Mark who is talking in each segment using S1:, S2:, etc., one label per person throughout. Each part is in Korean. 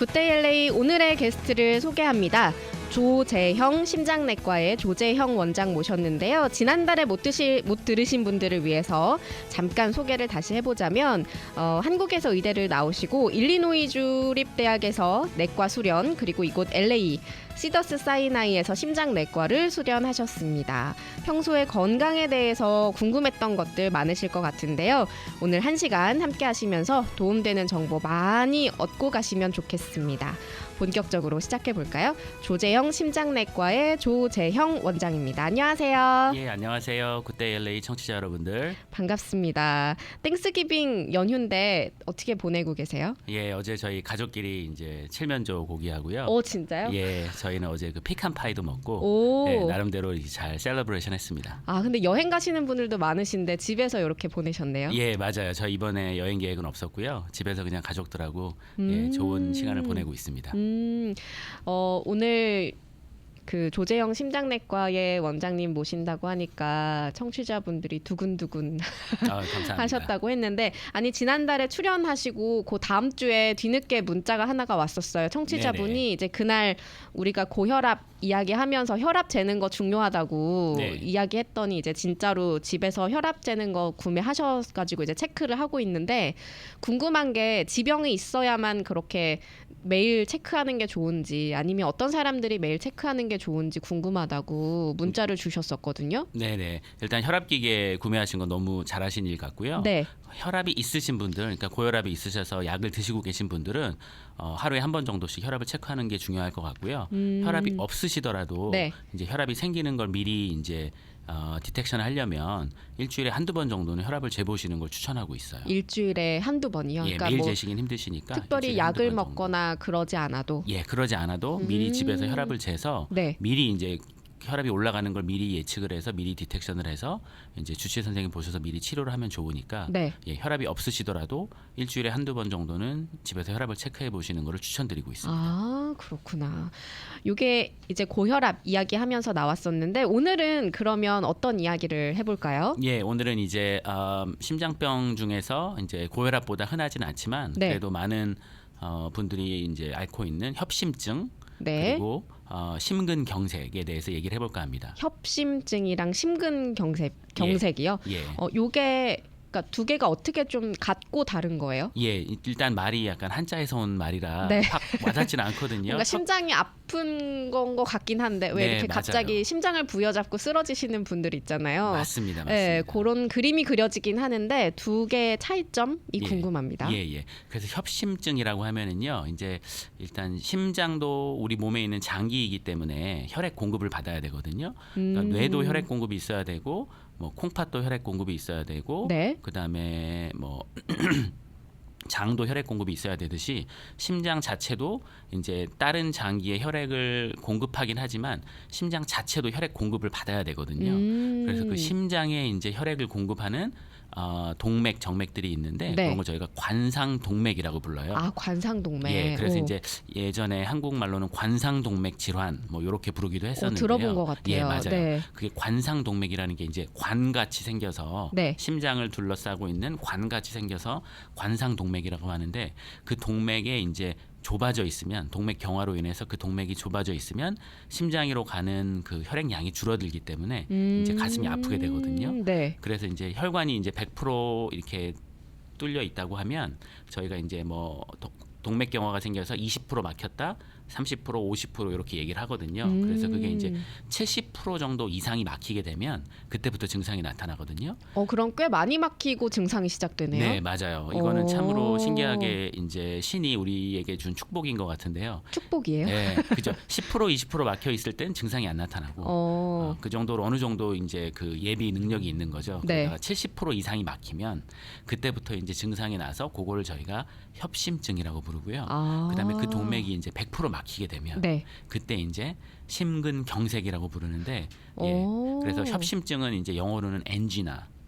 S1: 굿데이 LA 오늘의 게스트를 소개합니다. 조재형 심장내과의 조재형 원장 모셨는데요. 지난달에 못 들으신 분들을 위해서 잠깐 소개를 다시 해보자면 한국에서 의대를 나오시고 일리노이 주립대학에서 내과 수련, 그리고 이곳 LA 시더스 사이나이에서 심장내과를 수련하셨습니다. 평소에 건강에 대해서 궁금했던 것들 많으실 것 같은데요. 오늘 1시간 함께 하시면서 도움되는 정보 많이 얻고 가시면 좋겠습니다. 본격적으로 시작해볼까요? 조재형 심장내과의 조재형 원장입니다. 안녕하세요.
S2: 예, 안녕하세요. 굿데이 LA 청취자 여러분들.
S1: 반갑습니다. 땡스기빙 연휴인데 어떻게 보내고 계세요?
S2: 예, 어제 저희 가족끼리 이제 칠면조 고기하고요.
S1: 오, 진짜요?
S2: 예, 저희는 어제 그 피칸 파이도 먹고
S1: 오.
S2: 예, 나름대로 잘 셀러브레이션 했습니다.
S1: 아, 근데 여행 가시는 분들도 많으신데 집에서 이렇게 보내셨네요?
S2: 예, 맞아요. 저 이번에 여행 계획은 없었고요. 집에서 그냥 가족들하고 예, 좋은 시간을 보내고 있습니다.
S1: 오늘 그 조재형 심장내과의 원장님 모신다고 하니까 청취자분들이 두근두근
S2: 감사합니다.
S1: 하셨다고 했는데, 아니 지난달에 출연하시고 그 다음 주에 뒤늦게 문자가 하나가 왔었어요. 청취자분이
S2: 네네.
S1: 이제 그날 우리가 고혈압 이야기하면서 혈압 재는 거 중요하다고
S2: 네.
S1: 이야기했더니 이제 진짜로 집에서 혈압 재는 거 구매하셔가지고 이제 체크를 하고 있는데, 궁금한 게 지병이 있어야만 그렇게 매일 체크하는 게 좋은지, 아니면 어떤 사람들이 매일 체크하는 게 좋은지 궁금하다고 문자를 주셨었거든요.
S2: 네네. 일단 혈압기계 구매하신 건 너무 잘하신 일 같고요.
S1: 네.
S2: 혈압이 있으신 분들, 그러니까 고혈압이 있으셔서 약을 드시고 계신 분들은 하루에 한 번 정도씩 혈압을 체크하는 게 중요할 것 같고요. 혈압이 없으시더라도
S1: 네.
S2: 이제 혈압이 생기는 걸 미리 이제 디텍션을 하려면 일주일에 한두 번 정도는 혈압을 재보시는 걸 추천하고 있어요.
S1: 일주일에 한두 번이요?
S2: 예,
S1: 그러니까
S2: 매일
S1: 뭐
S2: 재시긴 힘드시니까
S1: 특별히
S2: 일주일에 한두
S1: 약을
S2: 번 정도.
S1: 먹거나 그러지 않아도.
S2: 예, 그러지 않아도 미리 집에서 혈압을 재서
S1: 네.
S2: 미리 이제 혈압이 올라가는 걸 미리 예측을 해서 미리 디텍션을 해서 이제 주치의 선생님 보셔서 미리 치료를 하면 좋으니까
S1: 네.
S2: 예, 혈압이 없으시더라도 일주일에 한두 번 정도는 집에서 혈압을 체크해 보시는 것을 추천드리고 있습니다.
S1: 아, 그렇구나. 이게 이제 고혈압 이야기하면서 나왔었는데, 오늘은 그러면 어떤 이야기를 해볼까요?
S2: 예, 오늘은 이제 심장병 중에서 이제 고혈압보다 흔하지는 않지만
S1: 네.
S2: 그래도 많은 분들이 이제 앓고 있는 협심증
S1: 네.
S2: 그리고 심근경색에 대해서 얘기를 해볼까 합니다.
S1: 협심증이랑 심근경색이요?
S2: 예.
S1: 요게 그러니까 두 개가 어떻게 좀 같고 다른 거예요?
S2: 예, 일단 말이 약간 한자에서 온 말이라
S1: 네.
S2: 확 와닿지는 않거든요.
S1: 뭔가 심장이 아픈 건 것 같긴 한데, 왜
S2: 네,
S1: 이렇게 갑자기
S2: 맞아요.
S1: 심장을 부여잡고 쓰러지시는 분들 있잖아요.
S2: 맞습니다.
S1: 네, 그런 그림이 그려지긴 하는데 두 개의 차이점이
S2: 예.
S1: 궁금합니다.
S2: 예. 그래서 협심증이라고 하면은요, 이제 일단 심장도 우리 몸에 있는 장기이기 때문에 혈액 공급을 받아야 되거든요. 그러니까 뇌도 혈액 공급이 있어야 되고, 뭐 콩팥도 혈액 공급이 있어야 되고,
S1: 네.
S2: 그다음에 뭐 장도 혈액 공급이 있어야 되듯이 심장 자체도 이제 다른 장기에 혈액을 공급하긴 하지만 심장 자체도 혈액 공급을 받아야 되거든요. 그래서 그 심장에 이제 혈액을 공급하는 동맥, 정맥들이 있는데
S1: 네.
S2: 그런 걸 저희가 관상동맥이라고 불러요.
S1: 아, 관상동맥.
S2: 예, 그래서
S1: 오.
S2: 이제 예전에 한국말로는 관상동맥 질환 뭐 이렇게 부르기도 했었는데요.
S1: 들어본 것 같아요.
S2: 예, 맞아요.
S1: 네.
S2: 그게 관상동맥이라는 게 이제 관같이 생겨서
S1: 네.
S2: 심장을 둘러싸고 있는 관같이 생겨서 관상동맥이라고 하는데, 그 동맥에 이제 좁아져 있으면, 동맥 경화로 인해서 그 동맥이 좁아져 있으면 심장으로 가는 그 혈액량이 줄어들기 때문에 이제 가슴이 아프게 되거든요.
S1: 네.
S2: 그래서 이제 혈관이 이제 100% 이렇게 뚫려 있다고 하면 저희가 이제 뭐 동맥 경화가 생겨서 20% 막혔다, 30%, 50% 이렇게 얘기를 하거든요. 그래서 그게 이제 70% 정도 이상이 막히게 되면 그때부터 증상이 나타나거든요.
S1: 그럼 꽤 많이 막히고 증상이 시작되네요.
S2: 네, 맞아요. 이거는 참으로 신기하게 이제 신이 우리에게 준 축복인 것 같은데요.
S1: 축복이에요?
S2: 네, 그죠. 10% 20% 막혀 있을 땐 증상이 안 나타나고 그 정도로 어느 정도 이제 그 예비 능력이 있는 거죠.
S1: 네.
S2: 그러다가 70% 이상이 막히면 그때부터 이제 증상이 나서 그거를 저희가 협심증이라고 부르고요. 그다음에 그 동맥이 이제 100% 막히게 되면
S1: 네.
S2: 그때 이제 심근경색이라고 부르는데, 예.
S1: 오.
S2: 그래서 협심증은 이제 영어로는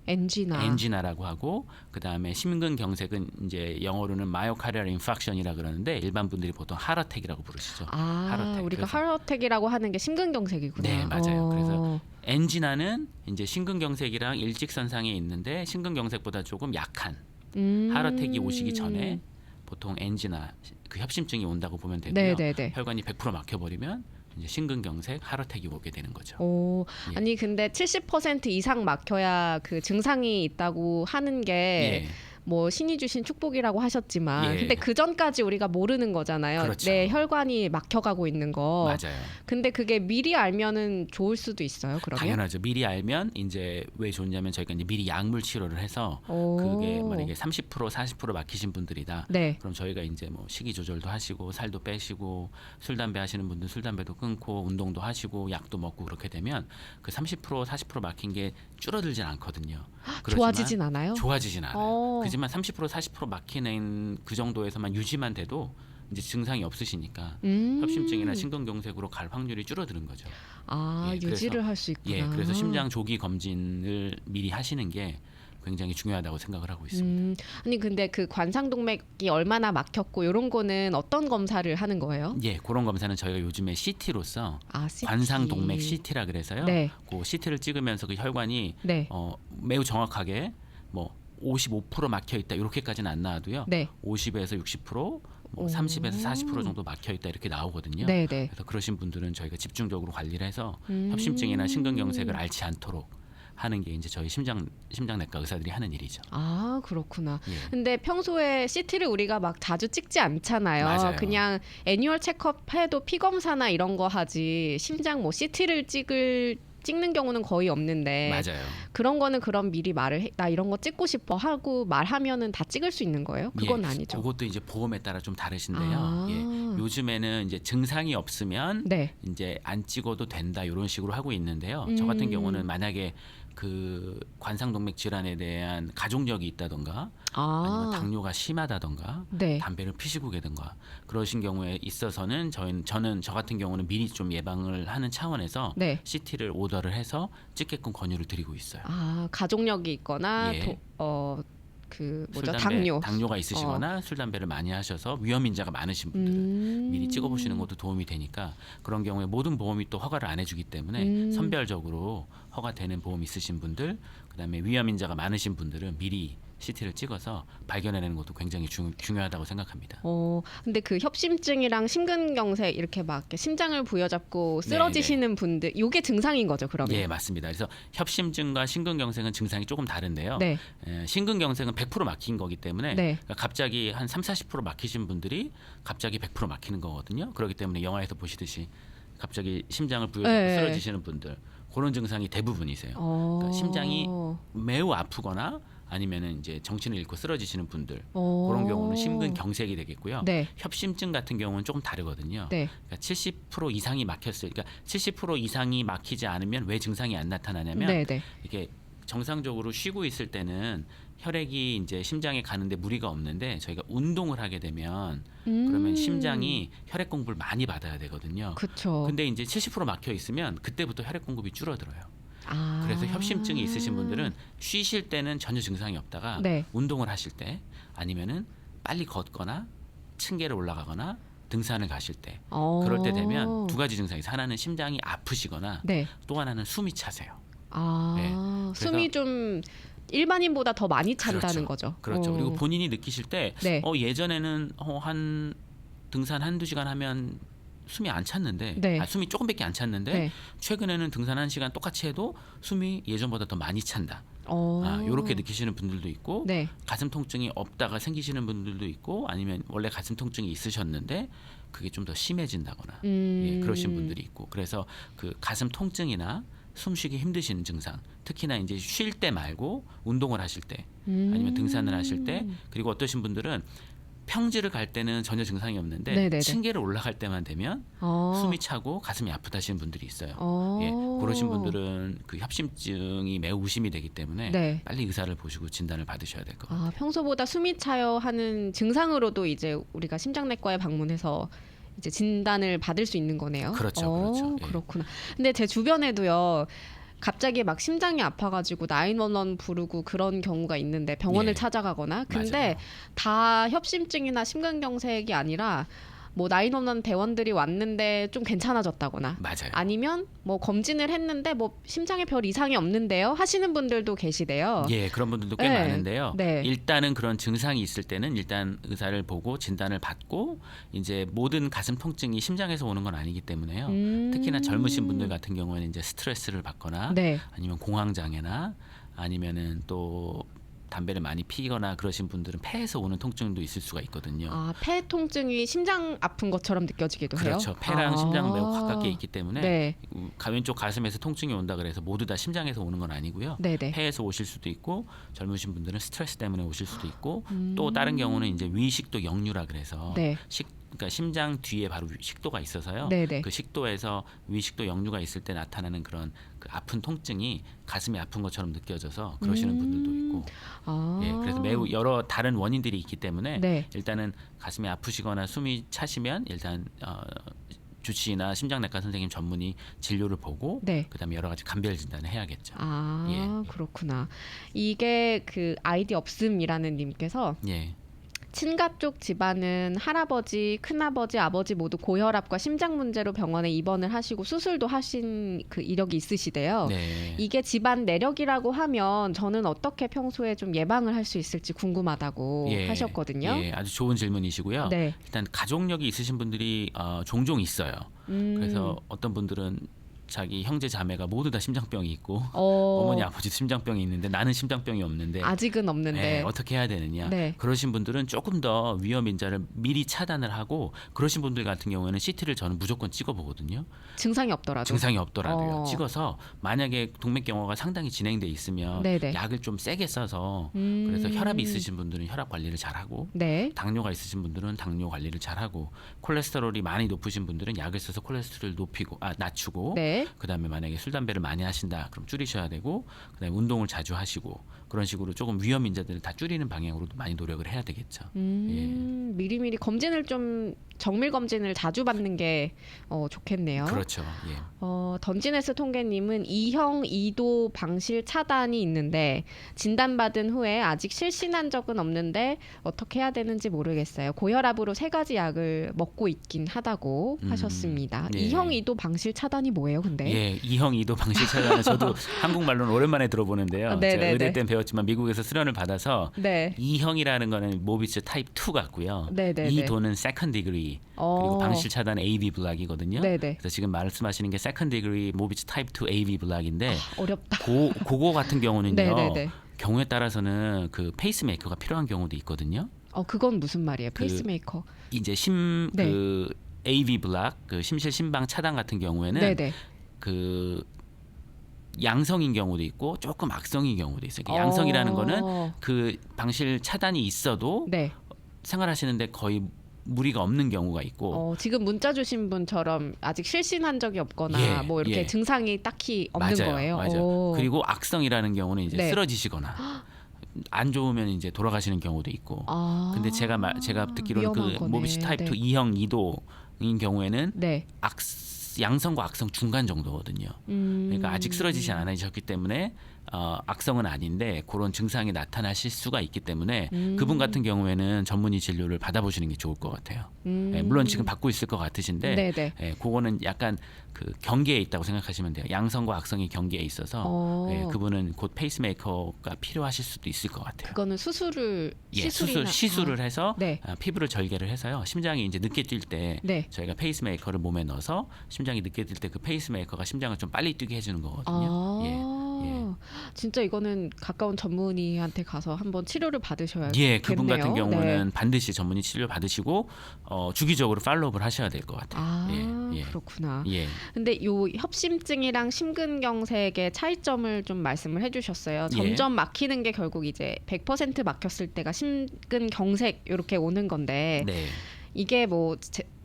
S2: 엔지나라고 하고, 그다음에 심근경색은 이제 영어로는 마이오카리얼 인팍션이라 그러는데 일반 분들이 보통 하르어택이라고 부르시죠. 하르어택.
S1: 우리가
S2: 그래서
S1: 하르어택이라고 하는 게 심근경색이구나.
S2: 네, 맞아요. 그래서 엔지나는 이제 심근경색이랑 일직선상에 있는데 심근경색보다 조금 약한, 하르어택이 오시기 전에 보통 NG나 그 협심증이 온다고 보면 되고요.
S1: 네네네.
S2: 혈관이 100% 막혀버리면 이제 심근경색, 하르텍이 오게 되는 거죠.
S1: 오,
S2: 예.
S1: 아니 근데 70% 이상 막혀야 그 증상이 있다고 하는 게
S2: 예.
S1: 뭐 신이 주신 축복이라고 하셨지만
S2: 예.
S1: 근데 그 전까지 우리가 모르는 거잖아요.
S2: 그렇죠.
S1: 내 혈관이 막혀가고 있는 거.
S2: 맞아요.
S1: 근데 그게 미리 알면은 좋을 수도 있어요. 그러면.
S2: 당연하죠. 미리 알면 이제 왜 좋냐면 저희가 이제 미리 약물 치료를 해서
S1: 오.
S2: 그게 만약에 30% 40% 막히신 분들이다.
S1: 네.
S2: 그럼 저희가 이제 뭐 식이 조절도 하시고 살도 빼시고 술 담배 하시는 분들 술 담배도 끊고 운동도 하시고 약도 먹고 그렇게 되면 그 30% 40% 막힌 게 줄어들진 않거든요. 그렇지만
S1: 좋아지진 않아요?
S2: 좋아지진 않아요.
S1: 어.
S2: 그지만 30% 40% 막히는 그 정도에서만 유지만 돼도 이제 증상이 없으시니까 협심증이나 심근경색으로 갈 확률이 줄어드는 거죠.
S1: 아,
S2: 예,
S1: 유지를 할 수 있구나.
S2: 예, 그래서 심장 조기 검진을 미리 하시는 게 굉장히 중요하다고 생각을 하고 있습니다.
S1: 아니 근데 그 관상동맥이 얼마나 막혔고 이런 거는 어떤 검사를 하는 거예요?
S2: 예, 그런 검사는 저희가 요즘에 CT로서
S1: 아, CT.
S2: 관상동맥 CT라 그래서요.
S1: 네.
S2: 그 CT를 찍으면서 그 혈관이
S1: 네.
S2: 매우 정확하게 뭐 55% 막혀 있다 이렇게까지는 안 나와도요.
S1: 네.
S2: 50에서 60%, 뭐
S1: 오.
S2: 30에서 40% 정도 막혀 있다 이렇게 나오거든요.
S1: 네, 네.
S2: 그래서 그러신 분들은 저희가 집중적으로 관리를 해서 협심증이나 심근경색을 앓지 않도록 하는 게 이제 저희 심장내과 의사들이 하는 일이죠.
S1: 아, 그렇구나.
S2: 예.
S1: 근데 평소에 CT를 우리가 막 자주 찍지 않잖아요.
S2: 맞아요.
S1: 그냥 애뉴얼 체크업 해도 피 검사나 이런 거 하지 심장 뭐 CT를 찍는 경우는 거의 없는데
S2: 맞아요.
S1: 그런 거는 그럼 미리 나 이런 거 찍고 싶어 하고 말하면은 다 찍을 수 있는 거예요? 그건
S2: 예,
S1: 아니죠.
S2: 그것도 이제 보험에 따라 좀 다르신데요.
S1: 아.
S2: 예, 요즘에는 이제 증상이 없으면
S1: 네.
S2: 이제 안 찍어도 된다 이런 식으로 하고 있는데요. 저 같은 경우는 만약에 그 관상동맥 질환에 대한 가족력이 있다던가 아니면 당뇨가 심하다던가
S1: 네.
S2: 담배를 피시고 계든가 그러신 경우에 있어서는 저는 저 같은 경우는 미리 좀 예방을 하는 차원에서
S1: 네.
S2: CT를 오더를 해서 찍게끔 권유를 드리고 있어요.
S1: 아, 가족력이 있거나
S2: 예.
S1: 그
S2: 술,
S1: 뭐죠?
S2: 담배,
S1: 당뇨.
S2: 당뇨가 있으시거나 술 담배를 많이 하셔서 위험 인자가 많으신 분들은 미리 찍어보시는 것도 도움이 되니까 그런 경우에 모든 보험이 또 허가를 안 해주기 때문에 선별적으로 허가되는 보험 있으신 분들 그다음에 위험 인자가 많으신 분들은 미리 CT를 찍어서 발견해내는 것도 굉장히 중요하다고 생각합니다.
S1: 근데 그 협심증이랑 심근경색 이렇게 막 이렇게 심장을 부여잡고 쓰러지시는 분들, 요게 증상인 거죠, 그러면?
S2: 예, 맞습니다. 그래서 협심증과 심근경색은 증상이 조금 다른데요.
S1: 네.
S2: 심근경색은 100% 막힌 거기 때문에
S1: 네.
S2: 그러니까 갑자기 한 30-40% 막히신 분들이 갑자기 100% 막히는 거거든요. 그렇기 때문에 영화에서 보시듯이 갑자기 심장을 부여잡고
S1: 네.
S2: 쓰러지시는 분들 그런 증상이 대부분이세요. 그러니까 심장이 매우 아프거나 아니면은 이제 정신을 잃고 쓰러지시는 분들 그런 경우는 심근경색이 되겠고요.
S1: 네.
S2: 협심증 같은 경우는 조금 다르거든요.
S1: 네.
S2: 그러니까 70% 이상이 막혔을, 그러니까 70% 이상이 막히지 않으면 왜 증상이 안 나타나냐면
S1: 네, 네.
S2: 이게 정상적으로 쉬고 있을 때는 혈액이 이제 심장에 가는데 무리가 없는데 저희가 운동을 하게 되면 그러면 심장이 혈액 공급을 많이 받아야 되거든요.
S1: 그렇죠.
S2: 근데 이제 70% 막혀 있으면 그때부터 혈액 공급이 줄어들어요.
S1: 아.
S2: 그래서 협심증이 있으신 분들은 쉬실 때는 전혀 증상이 없다가
S1: 네.
S2: 운동을 하실 때 아니면은 빨리 걷거나 층계를 올라가거나 등산을 가실 때 그럴 때 되면 두 가지 증상이 있어요. 하나는 심장이 아프시거나
S1: 네.
S2: 또 하나는 숨이 차세요.
S1: 아,
S2: 네.
S1: 숨이 좀 일반인보다 더 많이 찬다는 거죠.
S2: 그렇죠. 그리고 본인이 느끼실 때
S1: 네.
S2: 예전에는 한 등산 한두 시간 하면 숨이 안 찼는데
S1: 네.
S2: 숨이 조금밖에 안 찼는데
S1: 네.
S2: 최근에는 등산 1시간 똑같이 해도 숨이 예전보다 더 많이 찬다. 이렇게 느끼시는 분들도 있고
S1: 네.
S2: 가슴 통증이 없다가 생기시는 분들도 있고 아니면 원래 가슴 통증이 있으셨는데 그게 좀 더 심해진다거나 예, 그러신 분들이 있고 그래서 그 가슴 통증이나 숨쉬기 힘드신 증상 특히나 이제 쉴 때 말고 운동을 하실 때 아니면 등산을 하실 때 그리고 어떠신 분들은 평지를 갈 때는 전혀 증상이 없는데
S1: 네네네.
S2: 층계를 올라갈 때만 되면 숨이 차고 가슴이 아프다시는 분들이 있어요. 예, 그러신 분들은 그 협심증이 매우 의심이 되기 때문에
S1: 네.
S2: 빨리 의사를 보시고 진단을 받으셔야 될 것 같아요.
S1: 평소보다 숨이 차요 하는 증상으로도 이제 우리가 심장내과에 방문해서 이제 진단을 받을 수 있는 거네요.
S2: 그렇죠, 그렇죠. 예.
S1: 그렇구나. 근데 제 주변에도요. 갑자기 막 심장이 아파가지고 911 부르고 그런 경우가 있는데 병원을
S2: 예.
S1: 찾아가거나 근데
S2: 맞아요.
S1: 다 협심증이나 심근경색이 아니라 뭐 911 대원들이 왔는데 좀 괜찮아졌다거나
S2: 맞아요.
S1: 아니면 뭐 검진을 했는데 뭐 심장에 별 이상이 없는데요 하시는 분들도 계시대요.
S2: 예, 그런 분들도 꽤
S1: 네.
S2: 많은데요.
S1: 네.
S2: 일단은 그런 증상이 있을 때는 일단 의사를 보고 진단을 받고 이제 모든 가슴 통증이 심장에서 오는 건 아니기 때문에요. 특히나 젊으신 분들 같은 경우에는 이제 스트레스를 받거나
S1: 네.
S2: 아니면 공황 장애나 아니면은 또 담배를 많이 피거나 그러신 분들은 폐에서 오는 통증도 있을 수가 있거든요.
S1: 아, 폐 통증이 심장 아픈 것처럼 느껴지기도 해요?
S2: 그렇죠. 폐랑 심장 매우 가깝게 있기 때문에
S1: 네.
S2: 왼쪽 가슴에서 통증이 온다 그래서 모두 다 심장에서 오는 건 아니고요.
S1: 네네.
S2: 폐에서 오실 수도 있고 젊으신 분들은 스트레스 때문에 오실 수도 있고 또 다른 경우는 이제 위식도 역류라 그래서
S1: 네.
S2: 그러니까 심장 뒤에 바로 식도가 있어서요.
S1: 네네.
S2: 그 식도에서 위식도 역류가 있을 때 나타나는 그런 그 아픈 통증이 가슴이 아픈 것처럼 느껴져서 그러시는 분들도 있고,
S1: 아.
S2: 예, 그래서 매우 여러 다른 원인들이 있기 때문에
S1: 네.
S2: 일단은 가슴이 아프시거나 숨이 차시면 일단 주치의나 심장내과 선생님 전문의 진료를 보고
S1: 네.
S2: 그다음에 여러 가지 감별 진단을 해야겠죠.
S1: 아,
S2: 예.
S1: 그렇구나. 이게 그 아이디 없음이라는 님께서
S2: 예.
S1: 친가 쪽 집안은 할아버지, 큰아버지, 아버지 모두 고혈압과 심장 문제로 병원에 입원을 하시고 수술도 하신 그 이력이 있으시대요.
S2: 네.
S1: 이게 집안 내력이라고 하면 저는 어떻게 평소에 좀 예방을 할 수 있을지 궁금하다고
S2: 예.
S1: 하셨거든요.
S2: 예, 아주 좋은 질문이시고요.
S1: 네.
S2: 일단 가족력이 있으신 분들이 종종 있어요. 그래서 어떤 분들은 자기 형제 자매가 모두 다 심장병이 있고 어머니 아버지도 심장병이 있는데 나는 심장병이 없는데
S1: 아직은 없는데
S2: 어떻게 해야 되느냐.
S1: 네.
S2: 그러신 분들은 조금 더 위험 인자를 미리 차단을 하고 그러신 분들 같은 경우에는 CT를 저는 무조건 찍어보거든요.
S1: 증상이 없더라도
S2: 증상이 없더라도요.
S1: 어.
S2: 찍어서 만약에 동맥경화가 상당히 진행돼 있으면
S1: 네네.
S2: 약을 좀 세게 써서 그래서 혈압이 있으신 분들은 혈압 관리를 잘하고
S1: 네.
S2: 당뇨가 있으신 분들은 당뇨 관리를 잘하고 콜레스테롤이 많이 높으신 분들은 약을 써서 콜레스테롤을 낮추고
S1: 네.
S2: 그다음에 만약에 술 담배를 많이 하신다 그럼 줄이셔야 되고 그다음에 운동을 자주 하시고 그런 식으로 조금 위험 인자들을 다 줄이는 방향으로도 많이 노력을 해야 되겠죠.
S1: 미리미리 검진을 좀 정밀 검진을 자주 받는 게 좋겠네요.
S2: 그렇죠. 예.
S1: 던지네스 통계님은 2형 2도 방실 차단이 있는데 진단받은 후에 아직 실신한 적은 없는데 어떻게 해야 되는지 모르겠어요. 고혈압으로 3가지 약을 먹고 있긴 하다고 하셨습니다.
S2: 예.
S1: 2형 2도 방실 차단이 뭐예요, 근데?
S2: 예, 2형 2도 방실 차단은 저도 한국말로는 오랜만에 들어보는데요.
S1: 네네네.
S2: 제가 의대 때는 배웠지만 미국에서 수련을 받아서
S1: 네.
S2: 2형이라는 거는 모비스 타입 2 같고요.
S1: 네네네.
S2: 2도는 second degree 그리고 방실 차단 AV 블락이거든요.
S1: 네네.
S2: 그래서 지금 말씀하시는 게 second degree 모비스 타입 2 AV 블락인데
S1: 어렵다.
S2: 그거 같은 경우는요.
S1: 네네네.
S2: 경우에 따라서는 그 페이스메이커가 필요한 경우도 있거든요.
S1: 그건 무슨 말이에요? 페이스메이커.
S2: 이제
S1: 네.
S2: 그 AV 블락, 그 심실 심방 차단 같은 경우에는
S1: 네네.
S2: 그 양성인 경우도 있고 조금 악성인 경우도 있어요. 그러니까 양성이라는 거는 그 방실 차단이 있어도
S1: 네.
S2: 생활하시는데 거의 무리가 없는 경우가 있고
S1: 지금 문자 주신 분처럼 아직 실신한 적이 없거나
S2: 예,
S1: 뭐 이렇게
S2: 예.
S1: 증상이 딱히 없는
S2: 맞아요,
S1: 거예요.
S2: 맞아요. 그리고 악성이라는 경우는 이제
S1: 네.
S2: 쓰러지시거나 안 좋으면 이제 돌아가시는 경우도 있고. 근데 제가 듣기로는 그
S1: 위험한 거네.
S2: 모비스 타입 2
S1: 네.
S2: 2형 2도인 경우에는
S1: 네.
S2: 양성과 악성 중간 정도거든요. 그러니까 아직 쓰러지지 않으셨기 때문에 악성은 아닌데 그런 증상이 나타나실 수가 있기 때문에 그분 같은 경우에는 전문의 진료를 받아보시는 게 좋을 것 같아요. 예, 물론 지금 받고 있을 것 같으신데
S1: 네네.
S2: 예, 그거는 약간 그 경계에 있다고 생각하시면 돼요. 양성과 악성이 경계에 있어서 예, 그분은 곧 페이스메이커가 필요하실 수도 있을 것 같아요.
S1: 그거는 수술을
S2: 시술을 해서
S1: 네.
S2: 피부를 절개를 해서요. 심장이 이제 늦게 뛸 때
S1: 네.
S2: 저희가 페이스메이커를 몸에 넣어서 심장이 늦게 뛸 때 그 페이스메이커가 심장을 좀 빨리 뛰게 해주는 거거든요. 예.
S1: 진짜 이거는 가까운 전문의한테 가서 한번 치료를 받으셔야겠네요.
S2: 예, 그분 같은 경우는
S1: 네.
S2: 반드시 전문의 치료 받으시고 주기적으로 팔로우를 하셔야 될 것 같아요. 예.
S1: 그렇구나.
S2: 예.
S1: 근데 요 협심증이랑 심근경색의 차이점을 좀 말씀을 해주셨어요.
S2: 예.
S1: 점점 막히는 게 결국 이제 100% 막혔을 때가 심근경색 이렇게 오는 건데
S2: 네.
S1: 이게 뭐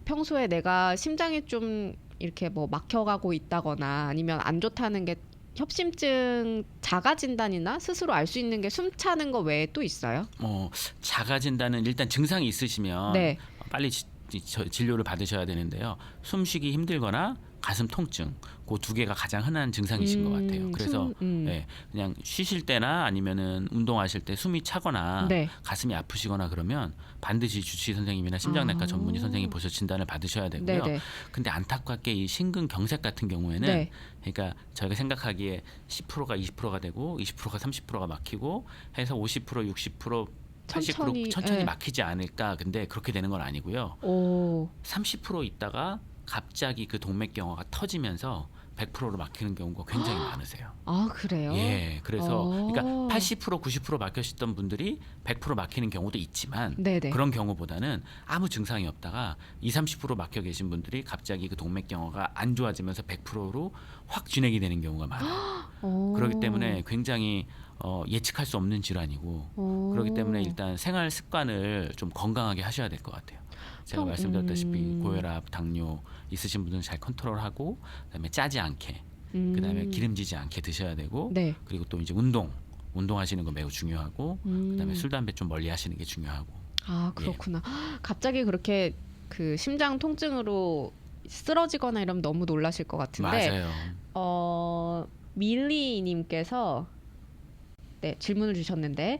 S1: 평소에 내가 심장이 좀 이렇게 뭐 막혀가고 있다거나 아니면 안 좋다는 게 협심증 자가 진단이나 스스로 알 수 있는 게 숨 차는 거 외에 또 있어요?
S2: 자가 진단은 일단 증상이 있으시면
S1: 네.
S2: 빨리 진료를 받으셔야 되는데요. 숨쉬기 힘들거나 가슴 통증 그 두 개가 가장 흔한 증상이신 것 같아요. 그래서 예, 그냥 쉬실 때나 아니면은 운동하실 때 숨이 차거나
S1: 네.
S2: 가슴이 아프시거나 그러면 반드시 주치의 선생님이나 심장내과 전문의 선생님 보셔 진단을 받으셔야 되고요.
S1: 네네.
S2: 근데 안타깝게 이 심근경색 같은 경우에는
S1: 네.
S2: 그러니까 저희가 생각하기에 10%가 20%가 되고 20%가 30%가 막히고 해서 50% 60% 80% 천천히
S1: 예.
S2: 막히지 않을까. 근데 그렇게 되는 건 아니고요.
S1: 오.
S2: 30% 있다가 갑자기 그 동맥경화가 터지면서 100%로 막히는 경우가 굉장히 많으세요.
S1: 아, 그래요?
S2: 예, 그래서 그러니까
S1: 어.
S2: 80% 90% 막혔던 분들이 100% 막히는 경우도 있지만
S1: 네네.
S2: 그런 경우보다는 아무 증상이 없다가 20-30% 막혀 계신 분들이 갑자기 그 동맥경화가 안 좋아지면서 100%로 확 진행이 되는 경우가 많아요.
S1: 오.
S2: 그렇기 때문에 굉장히 예측할 수 없는 질환이고
S1: 오.
S2: 그렇기 때문에 일단 생활 습관을 좀 건강하게 하셔야 될 것 같아요. 제가 말씀드렸다시피 고혈압, 당뇨 있으신 분들은 잘 컨트롤하고 그다음에 짜지 않게 그다음에 기름지지 않게 드셔야 되고
S1: 네.
S2: 그리고 또 이제 운동하시는 거 매우 중요하고 그다음에 술 담배 좀 멀리 하시는 게 중요하고.
S1: 아, 그렇구나. 갑자기 그렇게 그 심장 통증으로 쓰러지거나 이러면 너무 놀라실 것 같은데
S2: 맞아요.
S1: 밀리님께서 네, 질문을 주셨는데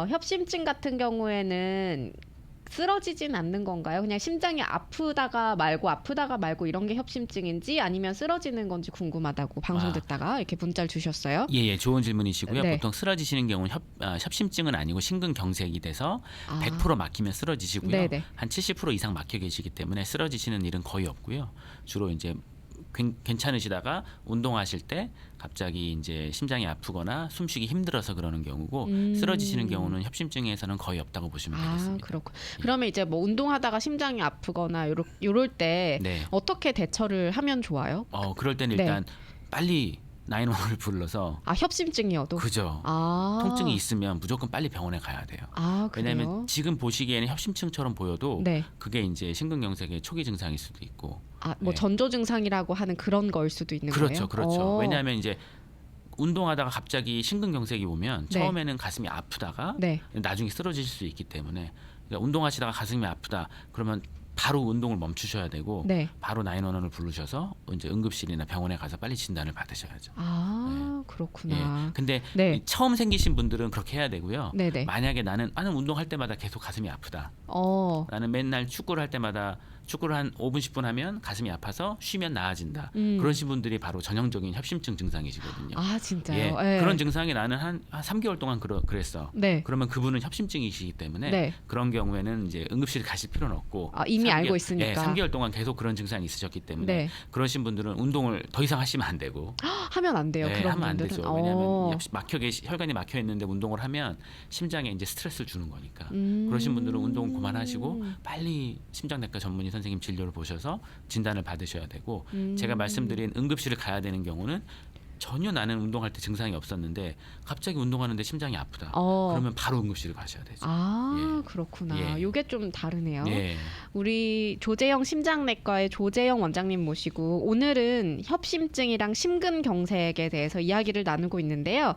S1: 협심증 같은 경우에는 쓰러지진 않는 건가요? 그냥 심장이 아프다가 말고 이런 게 협심증인지 아니면 쓰러지는 건지 궁금하다고 방송 듣다가 이렇게 문자를 주셨어요.
S2: 예, 좋은 질문이시고요.
S1: 네.
S2: 보통 쓰러지시는 경우는 협심증은 아니고 심근경색이 돼서 100% 막히면 쓰러지시고요.
S1: 네네.
S2: 한 70% 이상 막혀 계시기 때문에 쓰러지시는 일은 거의 없고요. 주로 이제 괜찮으시다가 운동하실 때 갑자기 이제 심장이 아프거나 숨쉬기 힘들어서 그러는 경우고 쓰러지시는 경우는 협심증에서는 거의 없다고 보시면 되겠습니다.
S1: 그렇고. 그러면 이제 뭐 운동하다가 심장이 아프거나 요럴 때
S2: 네.
S1: 어떻게 대처를 하면 좋아요?
S2: 그럴 때는 일단 빨리 911을 불러서
S1: 협심증이어도
S2: 그죠. 통증이 있으면 무조건 빨리 병원에 가야 돼요.
S1: 그래요?
S2: 왜냐하면 지금 보시기에는 협심증처럼 보여도
S1: 네.
S2: 그게 이제 심근경색의 초기 증상일 수도 있고.
S1: 뭐 전조 증상이라고 하는 그런 거일 수도 있는 거예요?
S2: 그렇죠. 왜냐하면 이제 운동하다가 갑자기 심근경색이 오면
S1: 네.
S2: 처음에는 가슴이 아프다가
S1: 네.
S2: 나중에 쓰러지실 수 있기 때문에 그러니까 운동하시다가 가슴이 아프다 그러면 바로 운동을 멈추셔야 되고
S1: 네.
S2: 바로 911을 부르셔서 이제 응급실이나 병원에 가서 빨리 진단을 받으셔야죠.
S1: 그렇구나.
S2: 예. 근데
S1: 네.
S2: 처음 생기신 분들은 그렇게 해야 되고요.
S1: 네네.
S2: 만약에 나는 운동할 때마다 계속 가슴이 아프다. 나는 맨날 축구를 할 때마다 축구를 한 5분 10분 하면 가슴이 아파서 쉬면 나아진다. 그러신 분들이 바로 전형적인 협심증 증상이시거든요.
S1: 진짜요?
S2: 예.
S1: 예.
S2: 그런 증상이 나는 한 3개월 동안 그랬어.
S1: 네.
S2: 그러면 그분은 협심증이시기 때문에
S1: 네.
S2: 그런 경우에는 이제 응급실 가실 필요는 없고
S1: 이미 알고 있으니까.
S2: 예, 3개월 동안 계속 그런 증상이 있으셨기 때문에
S1: 네.
S2: 그러신 분들은 운동을 더 이상 하시면 안 되고
S1: 하면 안 돼요.
S2: 네,
S1: 그런
S2: 하면 안
S1: 분들은.
S2: 되죠. 왜냐하면 혈관이 막혀 있는데 운동을 하면 심장에 이제 스트레스를 주는 거니까. 그러신 분들은 운동 그만하시고 빨리 심장내과 전문의 선생님 진료를 보셔서 진단을 받으셔야 되고 제가 말씀드린 응급실을 가야 되는 경우는 전혀 나는 운동할 때 증상이 없었는데 갑자기 운동하는데 심장이 아프다. 그러면 바로 응급실을 가셔야 되죠. 예.
S1: 그렇구나. 요게 좀 다르네요.
S2: 예.
S1: 우리 조재형 심장내과의 조재형 원장님 모시고 오늘은 협심증이랑 심근경색에 대해서 이야기를 나누고 있는데요.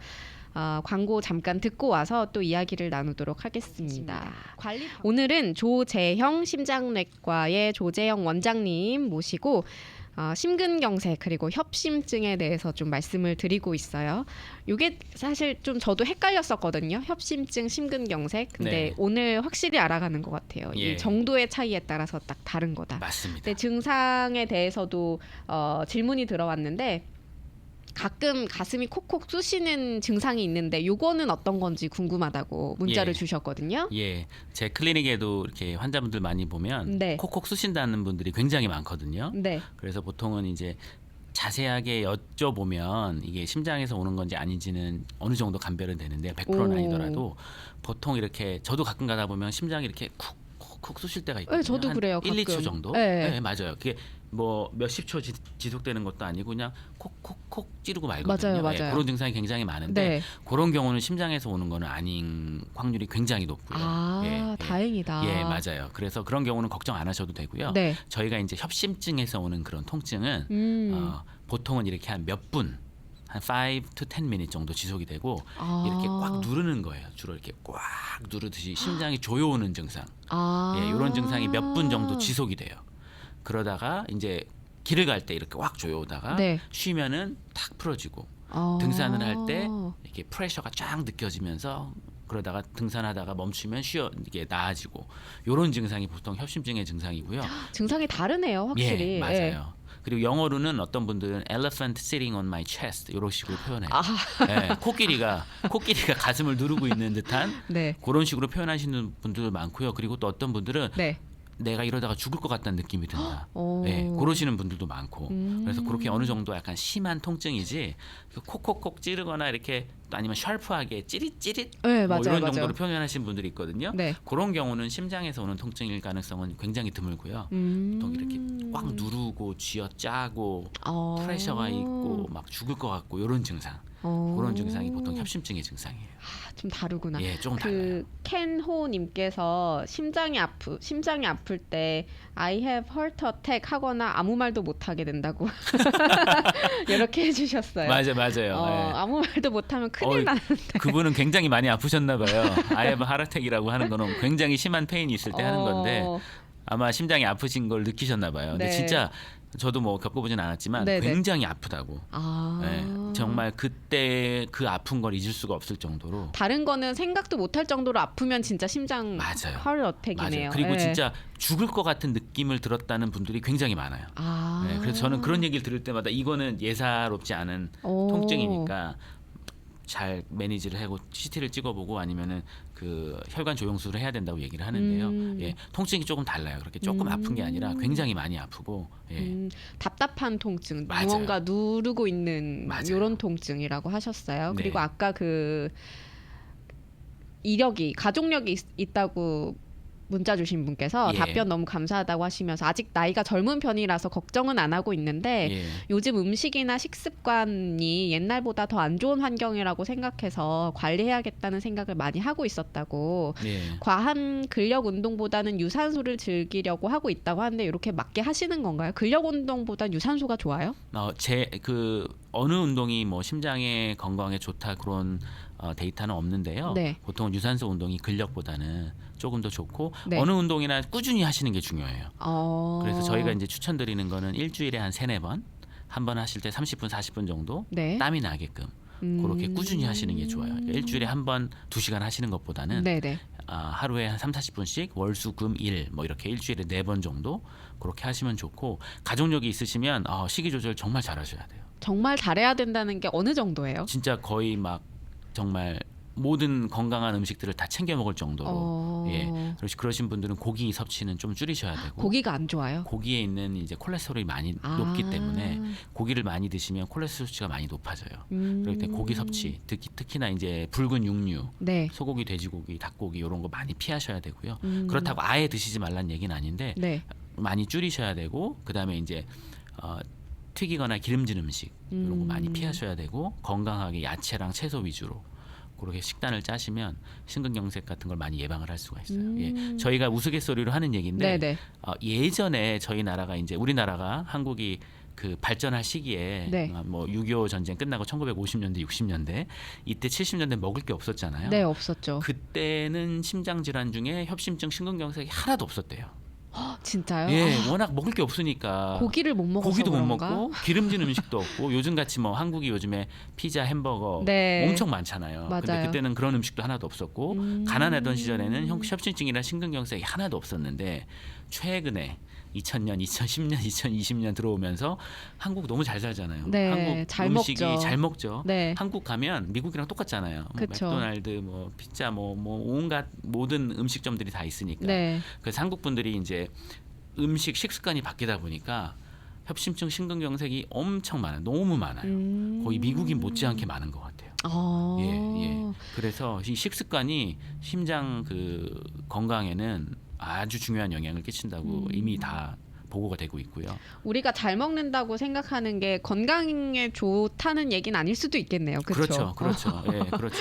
S1: 광고 잠깐 듣고 와서 또 이야기를 나누도록 하겠습니다. 오늘은 조재형 심장내과의 조재형 원장님 모시고 심근경색 그리고 협심증에 대해서 좀 말씀을 드리고 있어요. 이게 사실 좀 저도 헷갈렸었거든요. 협심증, 심근경색. 근데
S2: 네.
S1: 오늘 확실히 알아가는 것 같아요.
S2: 예.
S1: 이 정도의 차이에 따라서 딱 다른 거다.
S2: 맞습니다.
S1: 근데 증상에 대해서도 질문이 들어왔는데 가끔 가슴이 콕콕 쑤시는 증상이 있는데 요거는 어떤 건지 궁금하다고 문자를 주셨거든요.
S2: 예, 제 클리닉에도 이렇게 환자분들 많이 보면
S1: 네.
S2: 콕콕 쑤신다는 분들이 굉장히 많거든요.
S1: 네.
S2: 그래서 보통은 이제 자세하게 여쭤보면 이게 심장에서 오는 건지 아닌지는 어느 정도 감별은 되는데 100%는 아니더라도 보통 이렇게 저도 가끔 가다 보면 심장이 이렇게 쿡쿡 쑤실 때가 있거든요.
S1: 네, 저도
S2: 한
S1: 그래요.
S2: 1,
S1: 가끔.
S2: 2초 정도.
S1: 네.
S2: 네, 맞아요. 그게 뭐 몇십 초 지속되는 것도 아니고 그냥 콕콕콕 찌르고 말거든요.
S1: 맞아요.
S2: 예, 그런 증상이 굉장히 많은데
S1: 네.
S2: 그런 경우는 심장에서 오는 거는 아닌 확률이 굉장히 높고요.
S1: 다행이다.
S2: 예, 맞아요. 그래서 그런 경우는 걱정 안 하셔도 되고요.
S1: 네.
S2: 저희가 이제 협심증에서 오는 그런 통증은 보통은 이렇게 한 몇 분, 한 5 to 10 minute 정도 지속이 되고 이렇게 꽉 누르는 거예요. 주로 이렇게 꽉 누르듯이 심장이 조여오는 증상. 이런 증상이 몇 분 정도 지속이 돼요. 그러다가 이제 길을 갈 때 이렇게 확 조여오다가
S1: 네.
S2: 쉬면은 탁 풀어지고
S1: 아.
S2: 등산을 할 때 이렇게 프레셔가 쫙 느껴지면서 그러다가 등산하다가 멈추면 이게 나아지고 이런 증상이 보통 협심증의 증상이고요.
S1: 증상이 다르네요, 확실히.
S2: 예, 맞아요. 그리고 영어로는 어떤 분들은 elephant sitting on my chest 이런 식으로 표현해요.
S1: 아.
S2: 예, 코끼리가 가슴을 누르고 있는 듯한
S1: 네.
S2: 그런 식으로 표현하시는 분들도 많고요. 그리고 또 어떤 분들은
S1: 네.
S2: 내가 이러다가 죽을 것 같다는 느낌이 든다.
S1: 오.
S2: 네, 그러시는 분들도 많고. 그래서 그렇게 어느 정도 약간 심한 통증이지 콕콕콕 찌르거나 이렇게 또 아니면 샤프하게 찌릿찌릿
S1: 네,
S2: 뭐
S1: 맞아요,
S2: 이런
S1: 맞아요.
S2: 정도로 표현하시는 분들이 있거든요.
S1: 네.
S2: 그런 경우는 심장에서 오는 통증일 가능성은 굉장히 드물고요. 보통 이렇게 꽉 누르고 쥐어짜고 프레셔가 있고 막 죽을 것 같고 이런 증상. 그런 증상이 보통 협심증의 증상이에요.
S1: 좀 다르구나.
S2: 예, 조금 달라요.
S1: 켄호님께서 심장이 아플 때 I have heart attack 하거나 아무 말도 못 하게 된다고 이렇게 해주셨어요.
S2: 맞아요. 예.
S1: 아무 말도 못하면 큰일 나는데.
S2: 그분은 굉장히 많이 아프셨나 봐요. I have heart attack이라고 하는 거는 굉장히 심한 페인이 있을 때 하는 건데 아마 심장이 아프신 걸 느끼셨나 봐요. 근데
S1: 네.
S2: 진짜 저도 뭐 겪어보진 않았지만
S1: 네네.
S2: 굉장히 아프다고. 네, 정말 그때 그 아픈 걸 잊을 수가 없을 정도로.
S1: 다른 거는 생각도 못할 정도로 아프면 진짜 심장
S2: 맞아요.
S1: 하트 어택이네요.
S2: 맞아요. 그리고
S1: 네.
S2: 진짜 죽을 것 같은 느낌을 들었다는 분들이 굉장히 많아요. 네, 그래서 저는 그런 얘기를 들을 때마다 이거는 예사롭지 않은 통증이니까 잘 매니지를 하고 CT를 찍어보고 아니면은 그 혈관 조영술을 해야 된다고 얘기를 하는데요. 예, 통증이 조금 달라요. 그렇게 조금 아픈 게 아니라 굉장히 많이 아프고. 예.
S1: 답답한 통증,
S2: 맞아요.
S1: 무언가 누르고 있는
S2: 맞아요.
S1: 이런 통증이라고 하셨어요.
S2: 네.
S1: 그리고 아까 그 가족력이 있다고 문자 주신 분께서
S2: 예.
S1: 답변 너무 감사하다고 하시면서 아직 나이가 젊은 편이라서 걱정은 안 하고 있는데
S2: 예.
S1: 요즘 음식이나 식습관이 옛날보다 더 안 좋은 환경이라고 생각해서 관리해야겠다는 생각을 많이 하고 있었다고.
S2: 예.
S1: 과한 근력 운동보다는 유산소를 즐기려고 하고 있다고 하는데 이렇게 맞게 하시는 건가요? 근력 운동보다 유산소가 좋아요?
S2: 어느 운동이 뭐 심장의 건강에 좋다 그런 데이터는 없는데요.
S1: 네.
S2: 보통 유산소 운동이 근력보다는 조금 더 좋고
S1: 네.
S2: 어느 운동이나 꾸준히 하시는 게 중요해요. 그래서 저희가 이제 추천드리는 거는 일주일에 한 3-4번 한 번 하실 때 30분 40분 정도
S1: 네.
S2: 땀이 나게끔 그렇게 꾸준히 하시는 게 좋아요. 일주일에 한 번 2시간 하시는 것보다는
S1: 네네.
S2: 하루에 한 3-40분씩 월수금일 뭐 이렇게 일주일에 4번 정도 그렇게 하시면 좋고 가족력이 있으시면 식이 조절 정말 잘하셔야 돼요.
S1: 정말 잘해야 된다는 게 어느 정도예요?
S2: 진짜 거의 막 정말 모든 건강한 음식들을 다 챙겨 먹을 정도로 예. 그러신 분들은 고기 섭취는 좀 줄이셔야 되고
S1: 고기가 안 좋아요?
S2: 고기에 있는 이제 콜레스테롤이 많이 높기 때문에 고기를 많이 드시면 콜레스테롤 수치가 많이 높아져요. 그럴 때 고기 섭취 특히나 이제 붉은 육류,
S1: 네.
S2: 소고기, 돼지고기, 닭고기 이런 거 많이 피하셔야 되고요. 그렇다고 아예 드시지 말란 얘기는 아닌데
S1: 네.
S2: 많이 줄이셔야 되고 그다음에 이제 튀기거나 기름진 음식 이런 거 많이 피하셔야 되고 건강하게 야채랑 채소 위주로 그렇게 식단을 짜시면 심근경색 같은 걸 많이 예방을 할 수가 있어요. 예. 저희가 우스갯소리로 하는 얘기인데
S1: 네네.
S2: 예전에 저희 나라가 이제 우리나라가 한국이 그 발전할 시기에
S1: 네.
S2: 뭐 6.25 전쟁 끝나고 1950년대 60년대 이때 70년대 먹을 게 없었잖아요.
S1: 네, 없었죠.
S2: 그때는 심장 질환 중에 협심증, 심근경색이 하나도 없었대요.
S1: 진짜요?
S2: 예, 워낙 먹을 게 없으니까
S1: 고기를 못 먹어서
S2: 고기도
S1: 그런가?
S2: 못 먹고 기름진 음식도 없고 요즘 같이 뭐 한국이 요즘에 피자, 햄버거
S1: 네.
S2: 엄청 많잖아요. 근데
S1: 맞아요.
S2: 그때는 그런 음식도 하나도 없었고 가난하던 시절에는 협심증이나 심근경색이 하나도 없었는데 최근에 2000년, 2010년, 2020년 들어오면서 한국 너무 잘 살잖아요.
S1: 네,
S2: 한국
S1: 잘
S2: 음식이
S1: 먹죠.
S2: 잘 먹죠.
S1: 네.
S2: 한국 가면 미국이랑 똑같잖아요. 뭐
S1: 그쵸.
S2: 맥도날드, 뭐 피자, 뭐 온갖 모든 음식점들이 다 있으니까.
S1: 네.
S2: 그래서 한국 분들이 이제 음식 식습관이 바뀌다 보니까 협심증, 심근경색이 엄청 많아요. 너무 많아요. 거의 미국인 못지않게 많은 것 같아요. 예. 그래서 이 식습관이 심장 그 건강에는 아주 중요한 영향을 끼친다고 이미 다 보고가 되고 있고요.
S1: 우리가 잘 먹는다고 생각하는 게 건강에 좋다는 얘기는 아닐 수도 있겠네요. 그렇죠?
S2: 그렇죠. 예, 그렇죠.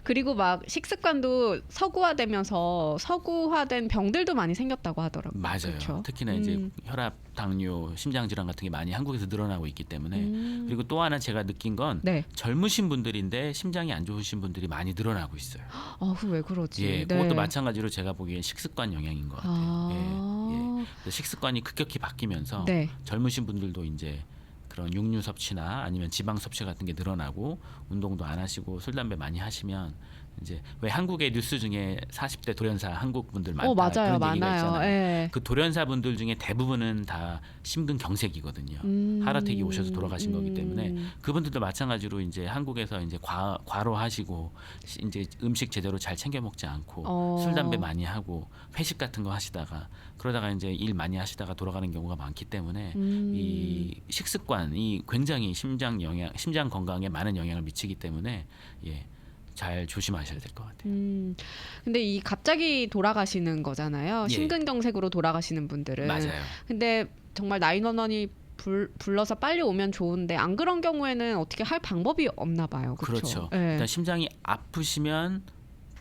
S1: 그리고 막 식습관도 서구화되면서 서구화된 병들도 많이 생겼다고 하더라고요.
S2: 맞아요.
S1: 그렇죠?
S2: 특히나 이제 혈압, 당뇨, 심장 질환 같은 게 많이 한국에서 늘어나고 있기 때문에 그리고 또 하나 제가 느낀 건
S1: 네.
S2: 젊으신 분들인데 심장이 안 좋으신 분들이 많이 늘어나고 있어요.
S1: 왜 그러지?
S2: 예,
S1: 네.
S2: 그것도 마찬가지로 제가 보기엔 식습관 영향인 것 같아요. 예. 그래서 식습관이 급격히 바뀌면서
S1: 네.
S2: 젊으신 분들도 이제 그런 육류 섭취나 아니면 지방 섭취 같은 게 늘어나고 운동도 안 하시고 술 담배 많이 하시면 이제 왜 한국의 뉴스 중에 40대 돌연사 한국 분들 많다
S1: 맞아요,
S2: 그런 얘기가
S1: 많아요.
S2: 있잖아요.
S1: 예.
S2: 그 돌연사 분들 중에 대부분은 다 심근경색이거든요. 하르택이 오셔서 돌아가신 거기 때문에 그분들도 마찬가지로 이제 한국에서 이제 과로하시고 이제 음식 제대로 잘 챙겨 먹지 않고 술 담배 많이 하고 회식 같은 거 하시다가 그러다가 이제 일 많이 하시다가 돌아가는 경우가 많기 때문에 이 식습관이 굉장히 심장 건강에 많은 영향을 미치기 때문에 잘 조심하셔야 될 것 같아요.
S1: 근데 이 갑자기 돌아가시는 거잖아요.
S2: 예.
S1: 심근경색으로 돌아가시는 분들은.
S2: 맞아요.
S1: 근데 정말 911이 불러서 빨리 오면 좋은데 안 그런 경우에는 어떻게 할 방법이 없나 봐요.
S2: 그렇죠.
S1: 네.
S2: 일단 심장이 아프시면